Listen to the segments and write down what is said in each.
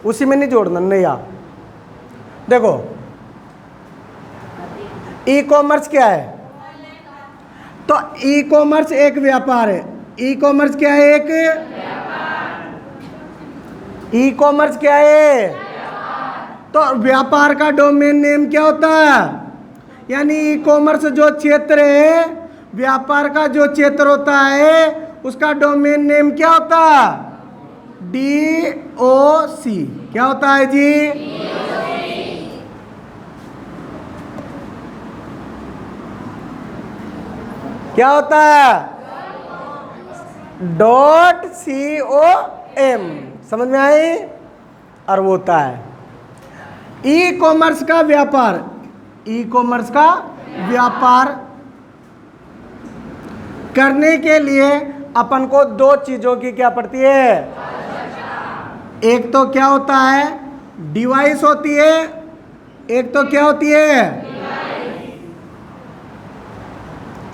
उसी में नहीं जोड़ना, नया। देखो ई कॉमर्स क्या है? तो ई कॉमर्स एक व्यापार है। ई कॉमर्स क्या है? एक ई कॉमर्स क्या है? तो व्यापार का डोमेन नेम क्या होता है? यानी ई कॉमर्स जो क्षेत्र है, व्यापार का जो क्षेत्र होता है, उसका डोमेन नेम क्या होता है? DOC। क्या होता है जी? क्या होता है? .com। समझ में आई? और वो होता है ई कॉमर्स का व्यापार। ई कॉमर्स का व्यापार करने के लिए अपन को दो चीजों की क्या पड़ती है? एक तो क्या होता है? डिवाइस होती है। एक तो क्या होती है?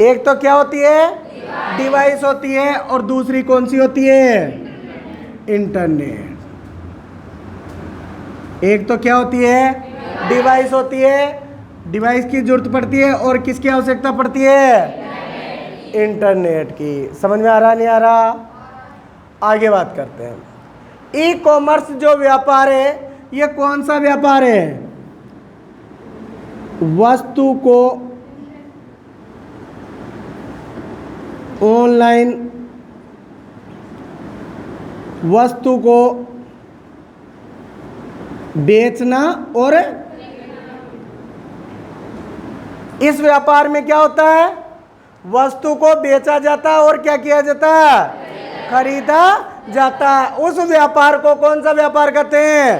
एक तो क्या होती है? डिवाइस होती है। और दूसरी कौन सी होती है? इंटरनेट। एक तो क्या होती है? डिवाइस होती है। डिवाइस की जरूरत पड़ती है। और किसकी आवश्यकता पड़ती है? इंटरनेट की। समझ में आ रहा नहीं आ रहा? आगे बात करते हैं। ई कॉमर्स जो व्यापार है, ये कौन सा व्यापार है? वस्तु को ऑनलाइन, वस्तु को बेचना। और इस व्यापार में क्या होता है? वस्तु को बेचा जाता है और क्या किया जाता है? खरीदा जाता है। उस व्यापार को कौन सा व्यापार कहते हैं?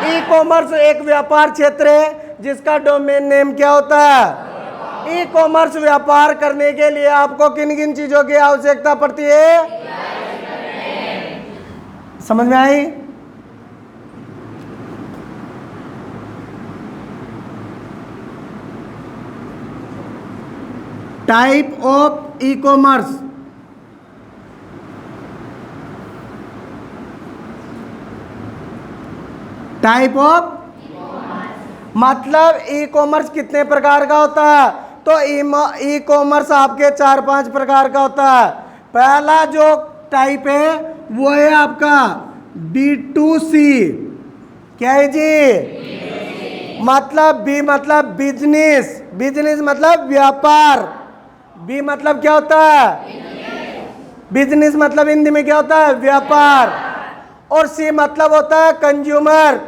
ई कॉमर्स एक व्यापार क्षेत्र है जिसका डोमेन नेम क्या होता है? ई कॉमर्स व्यापार करने के लिए आपको किन किन चीजों की आवश्यकता पड़ती है? समझ में आई? Type of e commerce. Type of मतलब ई कॉमर्स कितने प्रकार का होता है? तो ई कॉमर्स आपके 4-5 प्रकार का होता है। पहला जो टाइप है वो है आपका B2C। क्या है जी? मतलब बी मतलब बिजनेस। बिजनेस मतलब व्यापार। बी मतलब क्या होता है? बिजनेस मतलब हिंदी में क्या होता है? व्यापार। और सी मतलब होता है कंज्यूमर,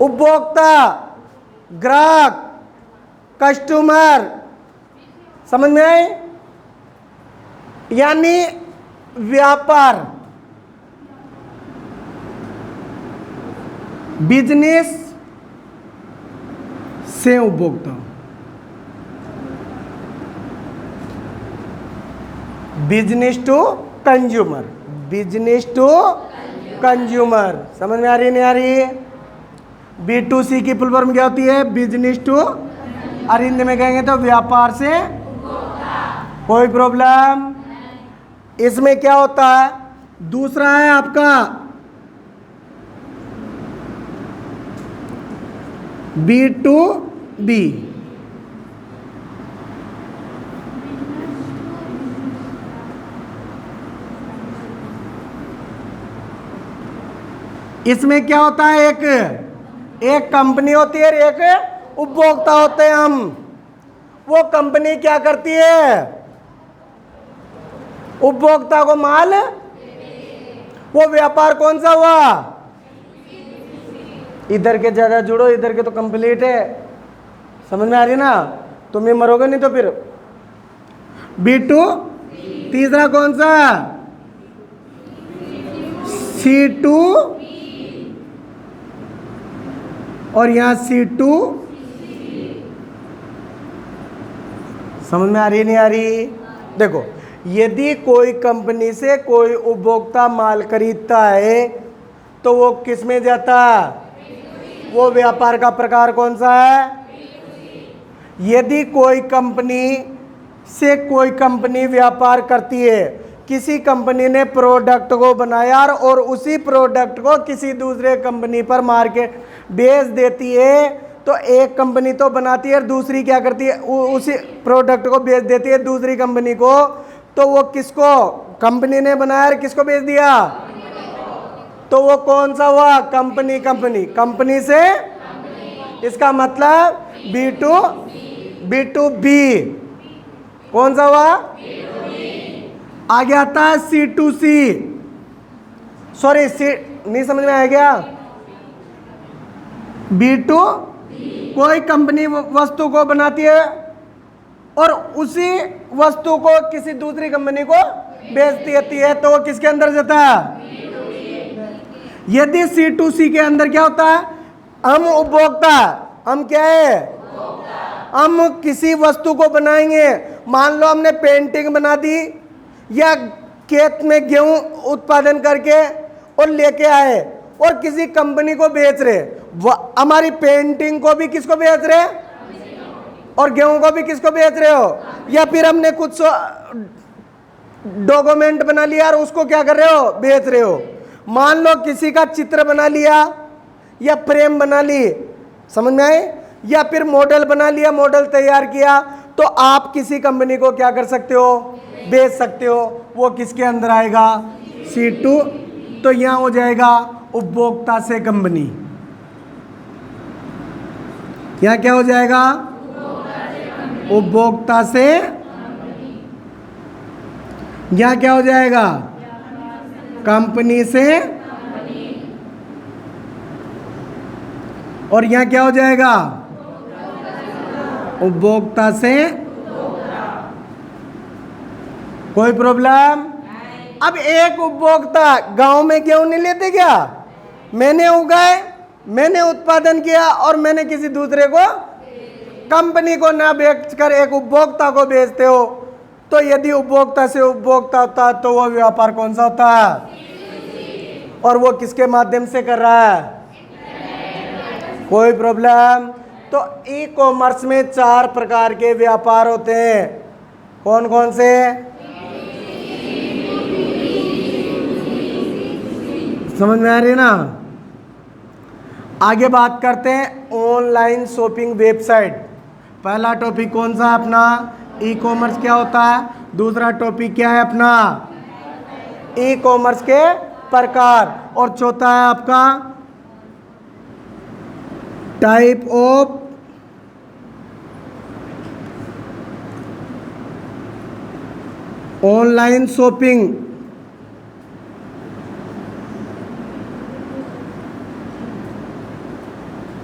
उपभोक्ता, ग्राहक, कस्टमर। समझ में आए? यानी व्यापार, बिजनेस से उपभोक्ता, business to consumer, business to consumer. समझ में आ रही नहीं आ रही? B2C की फुल फॉर्म क्या होती है? बिजनेस टू, और हिंदी में कहेंगे तो व्यापार से। कोई प्रॉब्लम? इसमें क्या होता है? दूसरा है आपका B2B। इसमें क्या होता है? एक कंपनी होती है और एक उपभोक्ता होते हैं हम। वो कंपनी क्या करती है? उपभोक्ता को माल। वो व्यापार कौन सा हुआ? इधर के ज्यादा जुड़ो, इधर के तो कंप्लीट है। समझ में आ रही ना? तुम ही मरोगे नहीं तो फिर। B2। तीसरा कौन सा? C2। और यहां C2। समझ में आ रही नहीं आ रही? देखो, यदि कोई कंपनी से कोई उपभोक्ता माल खरीदता है तो वो किस में जाता है? वो व्यापार का प्रकार कौन सा है? यदि कोई कंपनी से कोई कंपनी व्यापार करती है किसी कंपनी ने प्रोडक्ट को बनाया और उसी प्रोडक्ट को किसी दूसरे कंपनी पर मार्केट बेच देती है, तो एक कंपनी तो बनाती है और दूसरी क्या करती है, उसी प्रोडक्ट को बेच देती है दूसरी कंपनी को। तो वो किसको कंपनी ने बनाया और किसको बेच दिया, तो वो कौन सा हुआ, कंपनी कंपनी कंपनी से। इसका मतलब B2B कौन सा हुआ, आगे आता है C2C। सॉरी सी नहीं समझ में आ गया। B2 कोई कंपनी वस्तु को बनाती है और उसी वस्तु को किसी दूसरी कंपनी को बेच देती है, तो वो किसके अंदर जाता है, यदि C2C के अंदर क्या होता है, हम उपभोक्ता, हम क्या है, हम किसी वस्तु को बनाएंगे। मान लो हमने पेंटिंग बना दी या खेत में गेहूं उत्पादन करके और लेके आए और किसी कंपनी को बेच रहे, हमारी पेंटिंग को भी किसको बेच रहे और गेहूं को भी किसको बेच रहे हो, या फिर हमने कुछ डॉक्यूमेंट बना लिया और उसको क्या कर रहे हो, बेच रहे हो। मान लो किसी का चित्र बना लिया या फ्रेम बना ली, समझ में आए, या फिर मॉडल बना लिया, मॉडल तैयार किया, तो आप किसी कंपनी को क्या कर सकते हो, बेच सकते हो। वो किसके अंदर आएगा, C2। तो यहां हो जाएगा उपभोक्ता से कंपनी। यहां क्या हो जाएगा, उपभोक्ता से। यहां क्या हो जाएगा, कंपनी से। और यहां क्या हो जाएगा, उपभोक्ता से। कोई प्रॉब्लम। अब एक उपभोक्ता गांव में गेहूं नहीं लेते क्या, मैंने उगाए, मैंने उत्पादन किया और मैंने किसी दूसरे को, कंपनी को ना बेचकर एक उपभोक्ता को बेचते हो, तो यदि उपभोक्ता से उपभोक्ता होता है तो वो व्यापार कौन सा होता है, और वो किसके माध्यम से कर रहा है, कोई प्रॉब्लम। तो ई कॉमर्स में 4 प्रकार के व्यापार होते हैं, कौन कौन से, समझ में आ रही है ना। आगे बात करते हैं ऑनलाइन शॉपिंग वेबसाइट। पहला टॉपिक कौन सा है अपना, ई कॉमर्स क्या होता है। दूसरा टॉपिक क्या है अपना, ई कॉमर्स के प्रकार। और चौथा है आपका type of online shopping.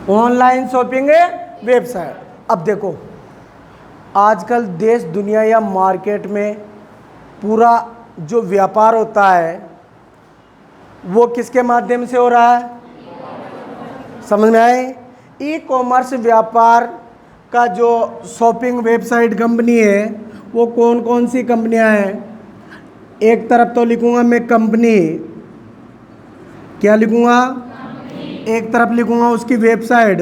Online shopping website. अब देखो आजकल देश दुनिया या मार्केट में पूरा जो व्यापार होता है वो किसके माध्यम से हो रहा है, समझ में आए। ई कॉमर्स व्यापार का जो शॉपिंग वेबसाइट कंपनी है वो कौन कौन सी कंपनियां हैं। एक तरफ तो लिखूंगा मैं कंपनी, क्या लिखूंगा, एक तरफ लिखूंगा उसकी वेबसाइट,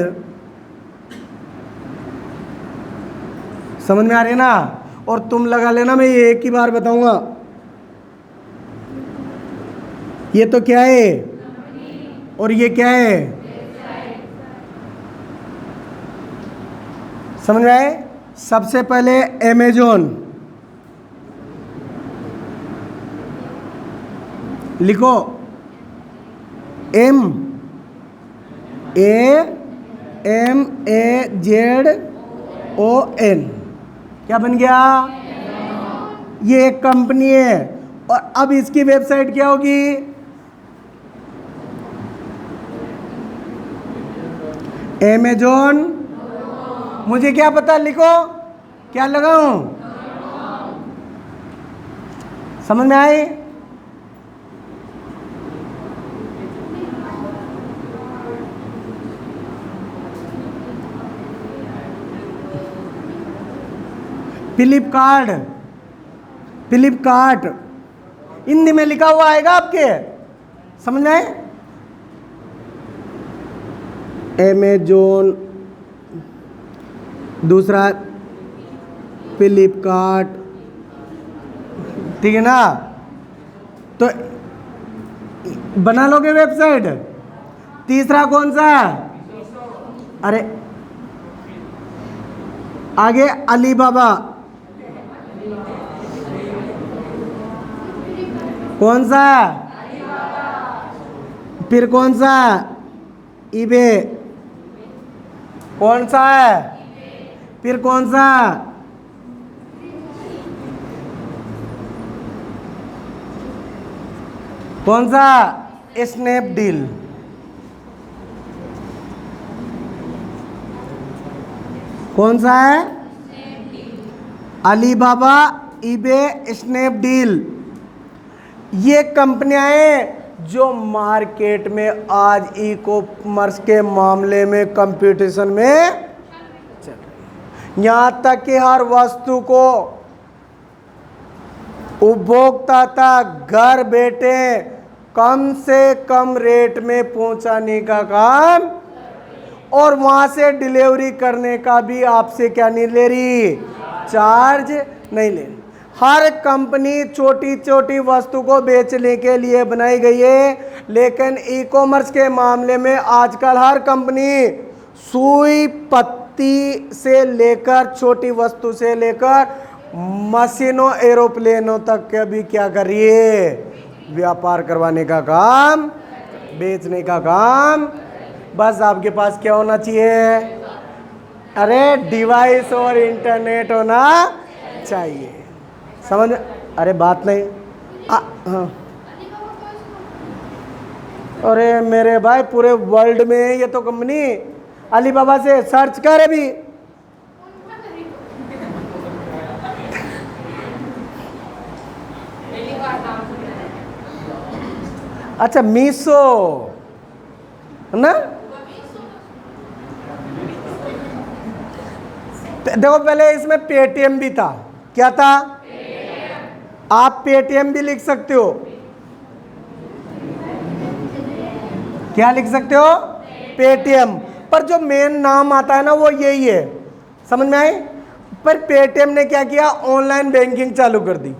समझ में आ रही है ना। और तुम लगा लेना, मैं ये एक ही बार बताऊंगा। ये तो क्या है और ये क्या है, समझ में आए। सबसे पहले अमेजोन लिखो, AMAZON, क्या बन गया, ये एक कंपनी है। और अब इसकी वेबसाइट क्या होगी, अमेजोन। मुझे क्या पता, लिखो क्या लगाऊं, समझ में आई। फ्लिपकार्ट, फ्लिपकार्ट हिंदी में लिखा हुआ आएगा आपके, समझ में आए। अमेजोन, दूसरा फ्लिपकार्ट, ठीक है ना। तो बना लोगे वेबसाइट। तीसरा कौन सा? अरे आगे अलीबाबा, कौन सा? फिर कौन सा? ईबे, कौन सा है? फिर कौन सा? कौन सा? स्नैपडील। कौन सा है? Alibaba, eBay, Snapdeal. ये कंपनियां हैं जो मार्केट में आज ई कॉमर्स के मामले में कंपटीशन में चल रही। यहां तक कि हर वस्तु को उपभोक्ता तक घर बैठे कम से कम रेट में पहुंचाने का काम, और वहां से डिलीवरी करने का भी आपसे क्या नहीं ले रही? चार्ज नहीं ले रही। हर कंपनी छोटी छोटी वस्तु को बेचने के लिए बनाई गई है, लेकिन ई कॉमर्स के मामले में आजकल हर कंपनी सुई पत्ती से लेकर छोटी वस्तु से लेकर मशीनों एरोप्लेनों तक के भी क्या कर रही है? व्यापार करवाने का काम, बेचने का काम। बस आपके पास क्या होना चाहिए? अरे डिवाइस और इंटरनेट होना चाहिए। समझ? अरे बात नहीं। हाँ, अरे मेरे भाई पूरे वर्ल्ड में ये तो कंपनी अलीबाबा से सर्च कर अभी। अच्छा मीशो ना, देखो पहले इसमें पेटीएम भी था। क्या था? आप पेटीएम भी लिख सकते हो। क्या लिख सकते हो? पेटीएम। पर जो मेन नाम आता है ना वो यही है। समझ में आई? पर पेटीएम ने क्या किया? ऑनलाइन बैंकिंग चालू कर दी।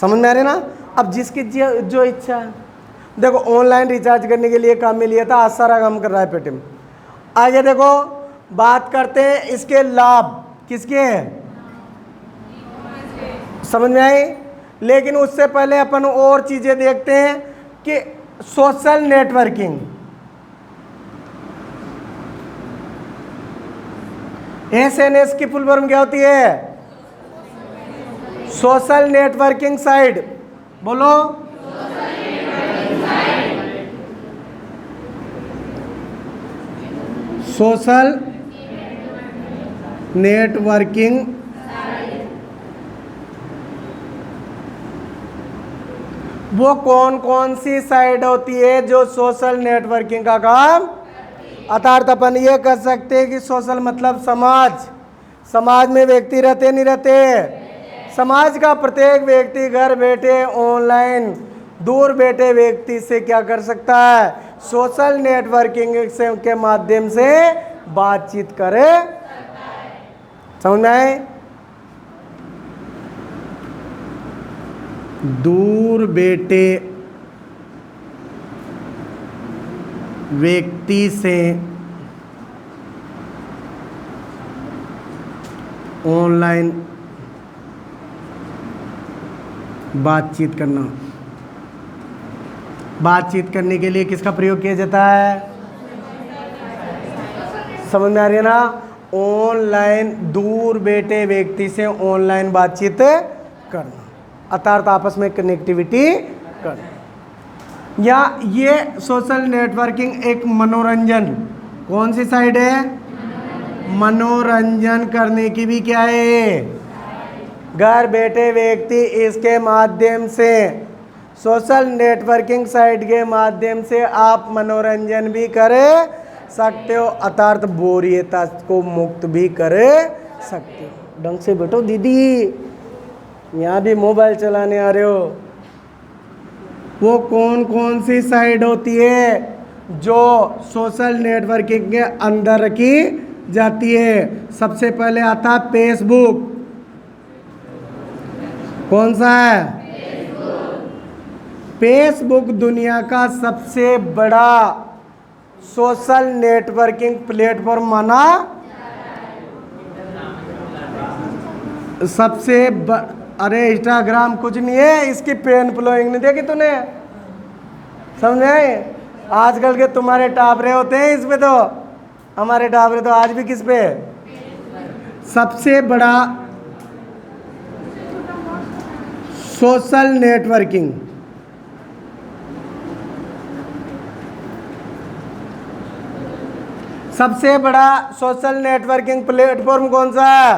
समझ में आ रही ना? अब जिसकी जो इच्छा है, देखो ऑनलाइन रिचार्ज करने के लिए काम में लिया था, आज सारा काम कर रहा है पेटीएम। आगे देखो बात करते हैं इसके लाभ किसके हैं। समझ में आई? लेकिन उससे पहले अपन और चीजें देखते हैं कि सोशल नेटवर्किंग, एसएनएस की फुल फॉर्म क्या होती है? Social networking site. बोलो। सोशल नेटवर्किंग वो कौन कौन सी साइट होती है जो सोशल नेटवर्किंग का काम? अर्थात अपन ये कर सकते हैं कि सोशल मतलब समाज। समाज में व्यक्ति रहते नहीं रहते? समाज का प्रत्येक व्यक्ति घर बैठे ऑनलाइन दूर बैठे व्यक्ति से क्या कर सकता है? सोशल नेटवर्किंग से के माध्यम से बातचीत करे। समझ में आए? दूर बैठे व्यक्ति से ऑनलाइन बातचीत करना। बातचीत करने के लिए किसका प्रयोग किया जाता है? समझ में आ रही है ना? ऑनलाइन दूर बैठे व्यक्ति से ऑनलाइन बातचीत करना, अर्थात आपस में कनेक्टिविटी करना। या ये सोशल नेटवर्किंग एक मनोरंजन, कौन सी साइड है? मनोरंजन करने की भी क्या है? घर बैठे व्यक्ति इसके माध्यम से सोशल नेटवर्किंग साइट के माध्यम से आप मनोरंजन भी कर सकते हो, अर्थात बोरियत को मुक्त भी कर सकते हो। ढंग से बैठो दीदी, यहाँ भी मोबाइल चलाने आ रहे हो। वो कौन कौन सी साइट होती है जो सोशल नेटवर्किंग के अंदर रखी जाती है? सबसे पहले आता है फेसबुक। कौन सा है? फेसबुक दुनिया का सबसे बड़ा सोशल नेटवर्किंग प्लेटफॉर्म माना अरे इंस्टाग्राम कुछ नहीं है, इसकी पेन फ्लोइंग नहीं देखी तूने? समझे? आजकल के तुम्हारे टापरे होते हैं इस पे, तो हमारे टापरे तो आज भी किस पे? सबसे बड़ा सोशल नेटवर्किंग सबसे बड़ा सोशल नेटवर्किंग प्लेटफॉर्म कौन सा है?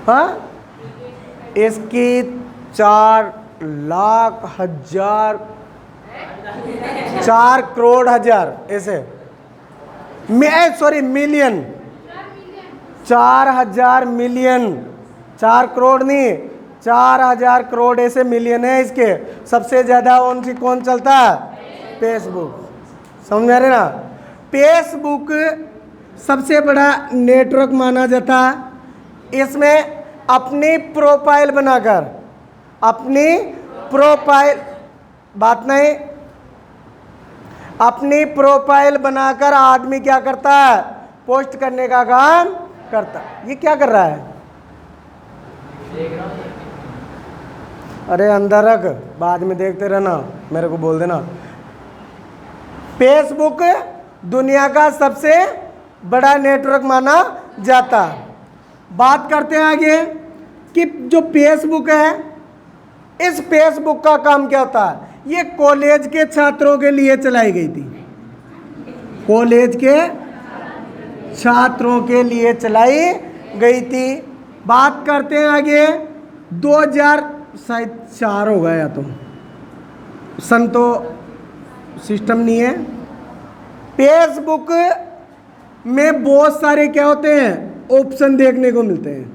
हाँ, इसकी 4 करोड़ हजार ऐसे मिलियन, 4,000 मिलियन, 4 करोड़ नहीं 4,000 करोड़ ऐसे मिलियन है इसके। सबसे ज्यादा उनकी कौन चलता है? फेसबुक। समझ रहे ना? फेसबुक सबसे बड़ा नेटवर्क माना जाता है। इसमें अपनी प्रोफाइल बनाकर, अपनी प्रोफाइल, बात नहीं, अपनी प्रोफाइल बनाकर आदमी क्या करता है? पोस्ट करने का काम करता। ये क्या कर रहा है? अरे अंदर रख, बाद में देखते रहना, मेरे को बोल देना। फेसबुक दुनिया का सबसे बड़ा नेटवर्क माना जाता है। बात करते हैं आगे कि जो फेसबुक है, इस फेसबुक का काम क्या होता है? ये कॉलेज के छात्रों के लिए चलाई गई थी, कॉलेज के छात्रों के लिए चलाई गई थी। बात करते हैं आगे 2004 हो गया, या तो सन तो सिस्टम नहीं है। फेसबुक में बहुत सारे क्या होते हैं? ऑप्शन देखने को मिलते हैं,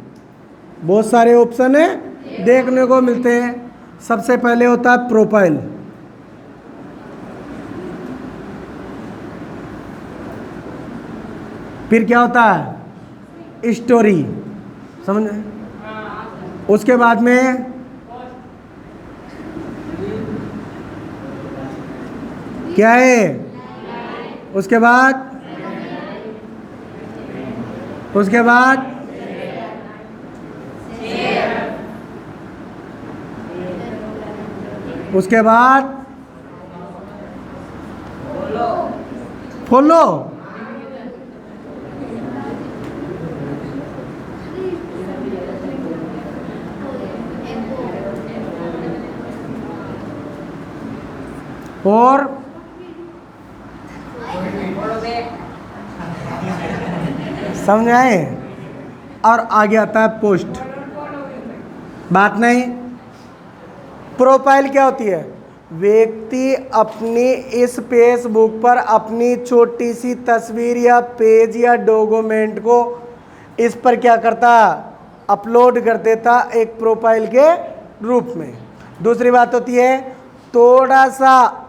बहुत सारे ऑप्शन है देखने को मिलते हैं। सबसे पहले होता है प्रोफाइल, फिर क्या होता है? स्टोरी, समझ? उसके बाद में क्या है? उसके बाद उसके बाद उसके बाद फॉलो, और समझ आए? और आगे आता है पोस्ट। बात नहीं, प्रोफाइल क्या होती है? व्यक्ति अपनी इस फेसबुक पर अपनी छोटी सी तस्वीर या पेज या डॉक्यूमेंट को इस पर क्या करता? अपलोड कर देता एक प्रोफाइल के रूप में। दूसरी बात होती है थोड़ा सा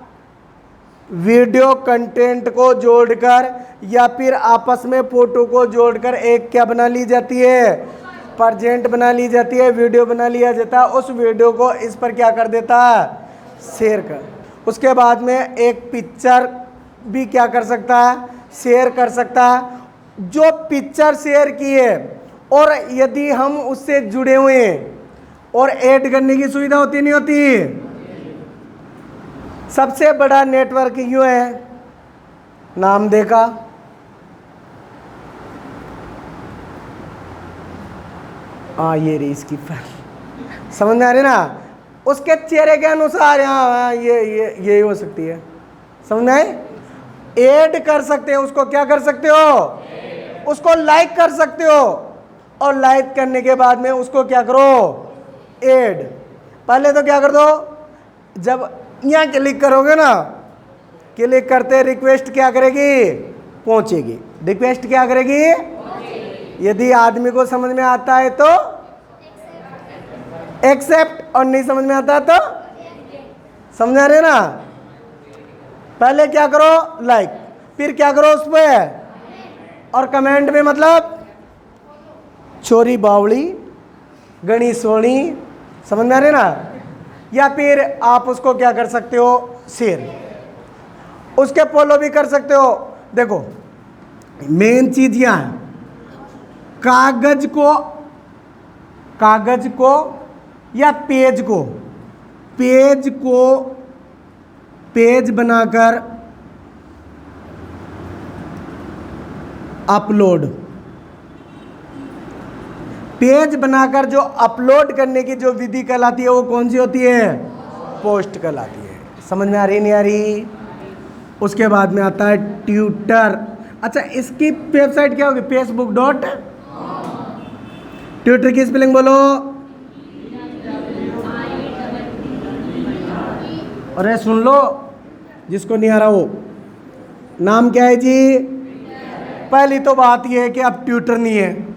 वीडियो कंटेंट को जोड़कर या फिर आपस में फोटो को जोड़कर एक क्या बना ली जाती है? प्रेजेंट बना ली जाती है, वीडियो बना लिया जाता है। उस वीडियो को इस पर क्या कर देता है? शेयर कर। उसके बाद में एक पिक्चर भी क्या कर सकता है? शेयर कर सकता है। जो पिक्चर शेयर की है और यदि हम उससे जुड़े हुए हैं और ऐड करने की सुविधा होती नहीं होती? सबसे बड़ा नेटवर्क यूँ है, नाम देखा, हाँ ये रही इसकी फाइल, समझ में आ रही ना? उसके चेहरे के अनुसार हाँ ये हो सकती है, समझ में आए? ऐड कर सकते हो उसको, क्या कर सकते हो? उसको लाइक कर सकते हो, और लाइक करने के बाद में उसको क्या करो? ऐड। पहले तो क्या कर दो, जब यहाँ क्लिक करोगे ना, क्लिक करते रिक्वेस्ट क्या करेगी? पहुंचेगी। रिक्वेस्ट क्या करेगी? यदि आदमी को समझ में आता है तो एक्सेप्ट, और नहीं समझ में आता तो समझा रहे ना? पहले क्या करो? लाइक, फिर क्या करो उस पर? और कमेंट में मतलब छोरी बावड़ी, गणी सोनी, समझ में आ रहे ना। या फिर आप उसको क्या कर सकते हो, शेयर, उसके फॉलो भी कर सकते हो। देखो मेन चीज यह है, कागज को या पेज बनाकर पेज बनाकर जो अपलोड करने की जो विधि कहलाती है वो कौन सी होती है, पोस्ट कहलाती है। समझ में आ रही नहीं आ रही। उसके बाद में आता है ट्विटर। अच्छा इसकी वेबसाइट क्या होगी, फेसबुक डॉट, ट्विटर की स्पेलिंग बोलो। अरे सुन लो, जिसको नहीं आ रहा वो, नाम क्या है जी। पहली तो बात यह है कि अब ट्विटर नहीं है,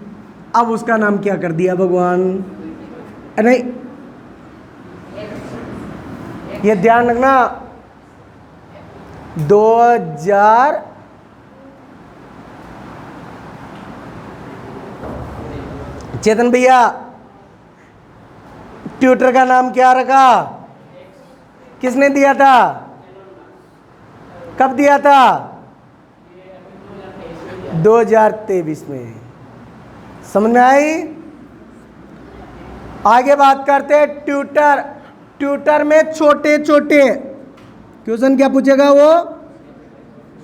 अब उसका नाम क्या कर दिया भगवान। नहीं ये ध्यान रखना, 2000 चेतन भैया ट्विटर का नाम क्या रखा, किसने दिया था, कब दिया था, 2023 में। समझ में आई। आगे बात करते हैं ट्विटर में छोटे क्वेश्चन क्या पूछेगा वो,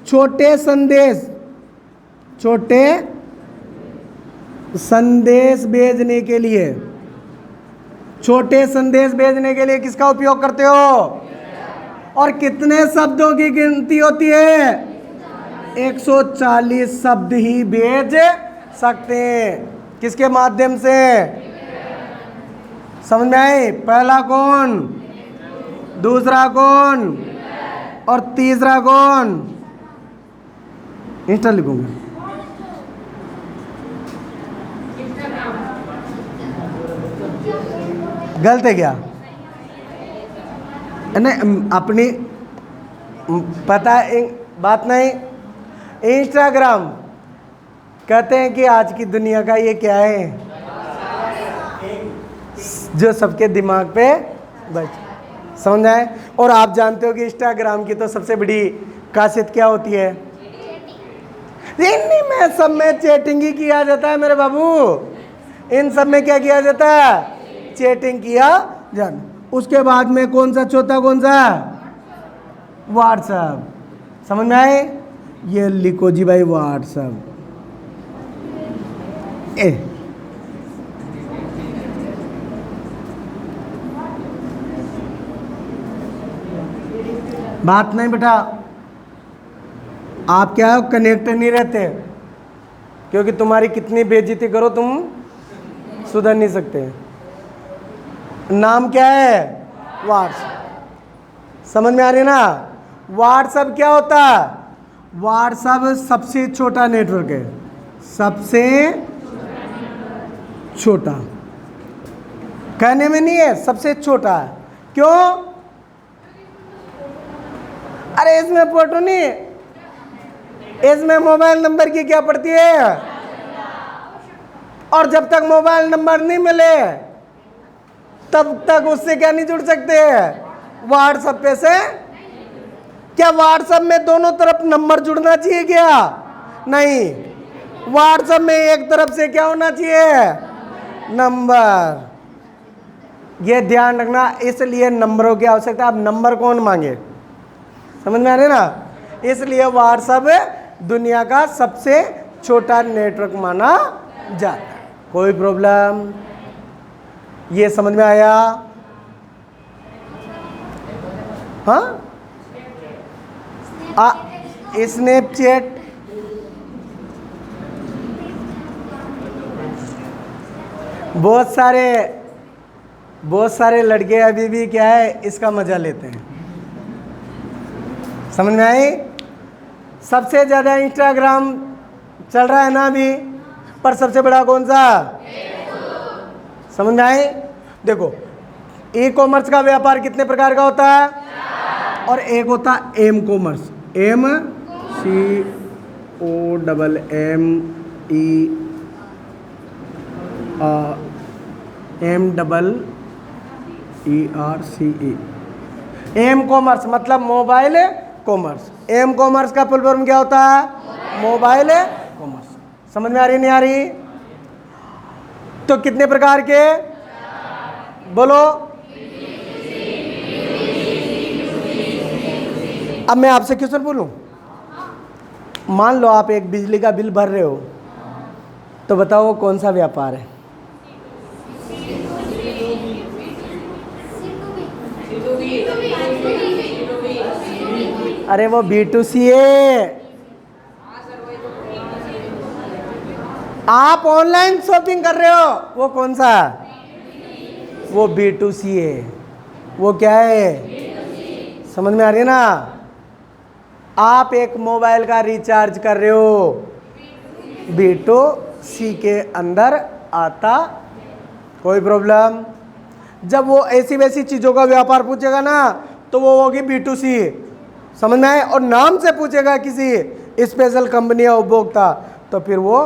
छोटे संदेश भेजने के लिए, किसका उपयोग करते हो, और कितने शब्दों की गिनती होती है, 140 शब्द ही भेज सकते हैं। किसके माध्यम से, समझ में आई। पहला कौन, दूसरा कौन, और तीसरा कौन, इंस्टा लिखूंगा। गलत है क्या, नहीं अपनी पता है बात नहीं। इंस्टाग्राम कहते हैं कि आज की दुनिया का ये क्या है, जो सबके दिमाग पे बच, समझ आए। और आप जानते हो कि इंस्टाग्राम की तो सबसे बड़ी खासियत क्या होती है, नहीं में सब में चैटिंग ही किया जाता है मेरे बाबू। इन सब में क्या किया जाता है, चैटिंग किया जाता। उसके बाद में कौन सा चौथा, कौन सा, व्हाट्सएप। समझ में आए, ये लिखो जी भाई व्हाट्सएप। बात नहीं बेटा, आप क्या हो, कनेक्ट नहीं रहते, क्योंकि तुम्हारी कितनी बेइज्जती करो तुम सुधर नहीं सकते। नाम क्या है, व्हाट्सएप। समझ में आ रही है ना। व्हाट्सएप क्या होता है, व्हाट्सएप सबसे छोटा नेटवर्क है, सबसे छोटा, कहने में नहीं है, सबसे छोटा है। क्यों, अरे इसमें फोटो नहीं, इसमें मोबाइल नंबर की क्या पड़ती है, और जब तक मोबाइल नंबर नहीं मिले तब तक उससे क्या नहीं जुड़ सकते, व्हाट्सएप पे से। क्या व्हाट्सएप में दोनों तरफ नंबर जुड़ना चाहिए क्या, नहीं, व्हाट्सएप में एक तरफ से क्या होना चाहिए, नंबर। ये ध्यान रखना, इसलिए नंबरों की आवश्यकता। अब नंबर कौन मांगे, समझ में आ रहे ना। इसलिए व्हाट्सएप दुनिया का सबसे छोटा नेटवर्क माना जाता है। कोई प्रॉब्लम, ये समझ में आया। हाँ, स्नैपचैट, बहुत सारे लड़के अभी भी क्या है, इसका मजा लेते हैं। समझ में आई। सबसे ज़्यादा इंस्टाग्राम चल रहा है ना अभी, पर सबसे बड़ा कौन सा, समझ में आई। देखो ई कॉमर्स का व्यापार कितने प्रकार का होता है, और एक होता है M commerce, ERCE, M commerce मतलब मोबाइल कॉमर्स। एम कॉमर्स का फुल फॉर्म क्या होता है? Mobile commerce. समझ में आ रही नहीं आ रही? तो कितने प्रकार के बोलो? अब मैं आपसे क्वेश्चन बोलूं, मान लो आप एक बिजली का बिल भर रहे हो, तो बताओ वो कौन सा व्यापार है? अरे वो B2C है। आप ऑनलाइन शॉपिंग कर रहे हो, वो कौन सा? वो B2C है। वो क्या है? समझ में आ रही है ना? आप एक मोबाइल का रिचार्ज कर रहे हो, B2C के अंदर आता, कोई प्रॉब्लम? जब वो ऐसी वैसी चीज़ों का व्यापार पूछेगा ना, तो वो होगी B2C। समझ में आए? और नाम से पूछेगा किसी स्पेशल कंपनी या उपभोक्ता, तो फिर वो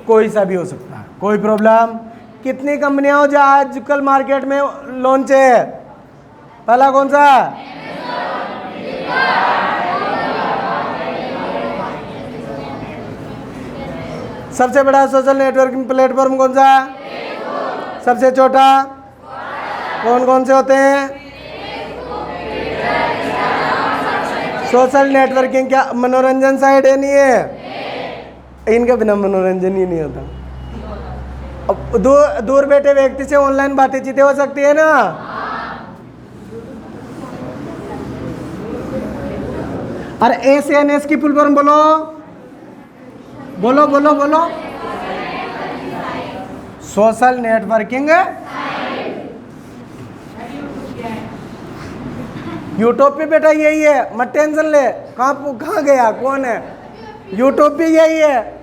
कोई सा भी हो सकता है, कोई प्रॉब्लम? कितनी कंपनियां हो जो आजकल मार्केट में लॉन्च है? पहला कौन सा? सबसे बड़ा सोशल नेटवर्किंग प्लेटफॉर्म कौन सा? सबसे छोटा? कौन कौन से होते हैं? सोशल नेटवर्किंग क्या मनोरंजन साइट है? नहीं है, इनके बिना मनोरंजन ही नहीं होता। अब दूर बैठे व्यक्ति से ऑनलाइन बातचीत हो सकती है ना? अरे SNS की फुल फॉर्म बोलो, बोलो बोलो बोलो। Social networking. यूट्यूब पे बेटा यही है, मत टेंशन ले। कहाँ गया, कौन है? यूट्यूब पे यही है।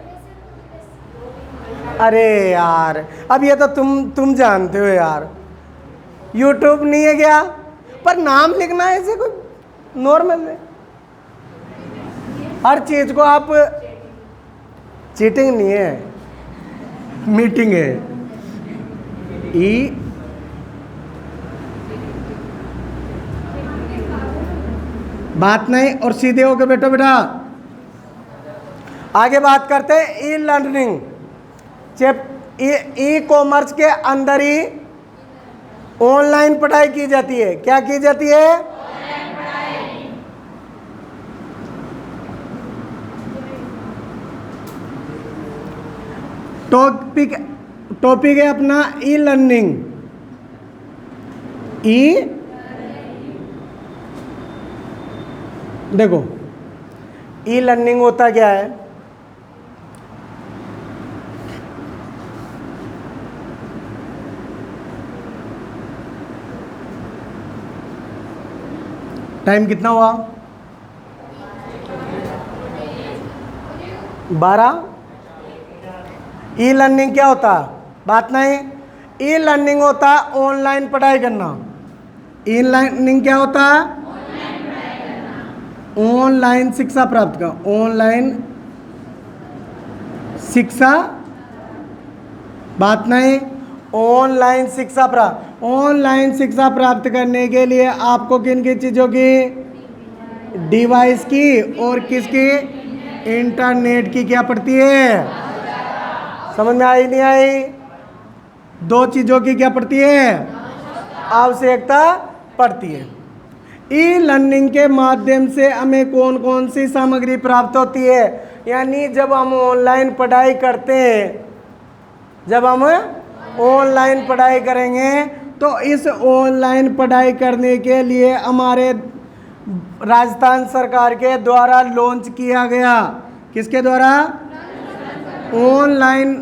अरे यार, अब ये तो तुम जानते हो यार, यूट्यूब नहीं है क्या? पर नाम लिखना है ऐसे कोई नॉर्मल है। हर चीज को आप, चीटिंग नहीं है, मीटिंग है। बात नहीं, और सीधे होके बैठो बेटा। आगे बात करते हैं ई लर्निंग। ई कॉमर्स के अंदर ही ऑनलाइन पढ़ाई की जाती है। क्या की जाती है? टॉपिक है अपना ई लर्निंग। देखो ई लर्निंग होता क्या है? टाइम कितना हुआ? 12। ई लर्निंग क्या होता? बात नहीं। ई लर्निंग होता ऑनलाइन पढ़ाई करना। ई लर्निंग क्या होता? ऑनलाइन शिक्षा प्राप्त का, ऑनलाइन शिक्षा, बात नहीं, ऑनलाइन शिक्षा प्राप्त। ऑनलाइन शिक्षा प्राप्त करने के लिए आपको किन किन चीज़ों की? डिवाइस की और किसकी? इंटरनेट की क्या पड़ती है? समझ में आई नहीं आई? दो चीज़ों की क्या पड़ती है? आवश्यकता पड़ती है। ई लर्निंग के माध्यम से हमें कौन कौन सी सामग्री प्राप्त होती है? यानी जब हम ऑनलाइन पढ़ाई करते हैं, जब हम ऑनलाइन पढ़ाई करेंगे, तो इस ऑनलाइन पढ़ाई करने के लिए हमारे राजस्थान सरकार के द्वारा लॉन्च किया गया, किसके द्वारा? ऑनलाइन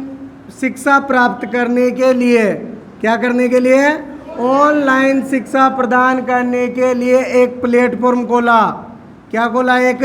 शिक्षा प्राप्त करने के लिए, क्या करने के लिए? ऑनलाइन शिक्षा प्रदान करने के लिए एक प्लेटफॉर्म खोला। क्या खोला? एक